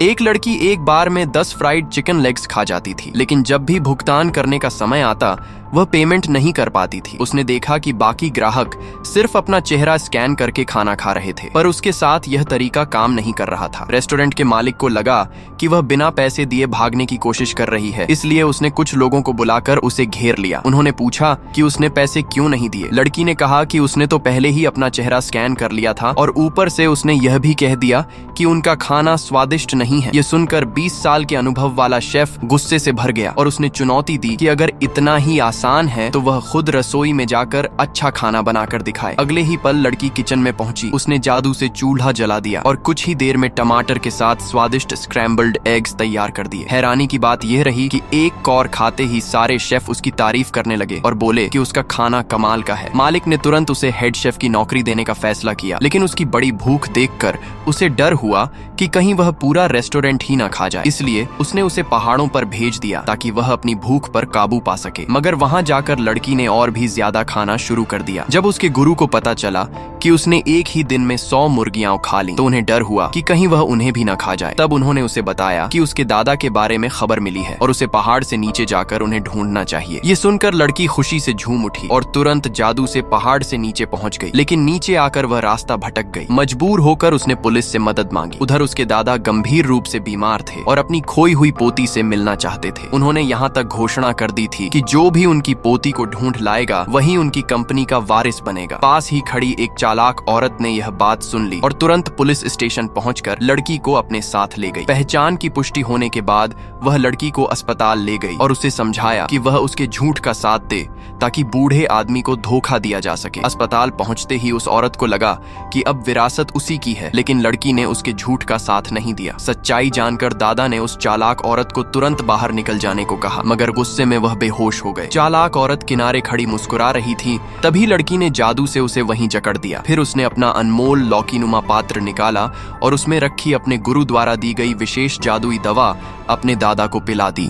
एक लड़की एक बार में 10 फ्राइड चिकन लेग्स खा जाती थी, लेकिन जब भी भुगतान करने का समय आता वह पेमेंट नहीं कर पाती थी। उसने देखा कि बाकी ग्राहक सिर्फ अपना चेहरा स्कैन करके खाना खा रहे थे, पर उसके साथ यह तरीका काम नहीं कर रहा था। रेस्टोरेंट के मालिक को लगा कि वह बिना पैसे दिए भागने की कोशिश कर रही है, इसलिए उसने कुछ लोगों को बुलाकर उसे घेर लिया। उन्होंने पूछा कि उसने पैसे क्यों नहीं दिए। लड़की ने कहा कि उसने तो पहले ही अपना चेहरा स्कैन कर लिया था और ऊपर से उसने यह भी कह दिया कि उनका खाना स्वादिष्ट नहीं है। यह सुनकर 20 साल के अनुभव वाला शेफ गुस्से से भर गया और उसने चुनौती दी कि अगर इतना ही आसान है तो वह खुद रसोई में जाकर अच्छा खाना बनाकर दिखाए। अगले ही पल लड़की किचन में पहुंची। उसने जादू से चूल्हा जला दिया और कुछ ही देर में टमाटर के साथ स्वादिष्ट स्क्रैम्बल्ड एग्स तैयार कर दिए। हैरानी की बात यह रही कि एक कौर खाते ही सारे शेफ उसकी तारीफ करने लगे और बोले कि उसका खाना कमाल का है। मालिक ने तुरंत उसे हेड शेफ की नौकरी देने का फैसला किया, लेकिन उसकी बड़ी भूख देखकर उसे डर हुआ कि कहीं वह पूरा रेस्टोरेंट ही ना खा जाए, इसलिए उसने उसे पहाड़ों पर भेज दिया ताकि वह अपनी भूख पर काबू पा सके। मगर वहां जाकर लड़की ने और भी ज्यादा खाना शुरू कर दिया। जब उसके गुरु को पता चला कि उसने एक ही दिन में 100 मुर्गियां खा ली तो उन्हें डर हुआ कि कहीं वह उन्हें भी न खा जाए। तब उन्होंने उसे बताया कि उसके दादा के बारे में खबर मिली है और उसे पहाड़ से नीचे जाकर उन्हें ढूंढना चाहिए। ये सुनकर लड़की खुशी से झूम उठी और तुरंत जादू से पहाड़ से नीचे पहुंच गई, लेकिन नीचे आकर वह रास्ता भटक गई। मजबूर होकर उसने पुलिस से मदद मांगी। उधर उसके दादा गंभीर रूप से बीमार थे और अपनी खोई हुई पोती से मिलना चाहते थे। उन्होंने यहाँ तक घोषणा कर दी थी कि जो भी उनकी पोती को ढूंढ लाएगा वही उनकी कंपनी का वारिस बनेगा। पास ही खड़ी एक चालाक औरत ने यह बात सुन ली और तुरंत पुलिस स्टेशन पहुंचकर लड़की को अपने साथ ले गई। पहचान की पुष्टि होने के बाद वह लड़की को अस्पताल ले गई और उसे समझाया कि वह उसके झूठ का साथ दे ताकि बूढ़े आदमी को धोखा दिया जा सके। अस्पताल पहुंचते ही उस औरत को लगा कि अब विरासत उसी की है, लेकिन लड़की ने उसके झूठ का साथ नहीं दिया। सच्चाई जानकर दादा ने उस चालाक औरत को तुरंत बाहर निकल जाने को कहा, मगर गुस्से में वह बेहोश हो गए। चालाक औरत किनारे खड़ी मुस्कुरा रही थी, तभी लड़की ने जादू से उसे वहीं जकड़ दिया। फिर उसने अपना अनमोल लौकीनुमा पात्र निकाला और उसमें रखी अपने गुरु द्वारा दी गई विशेष जादुई दवा अपने दादा को पिला दी।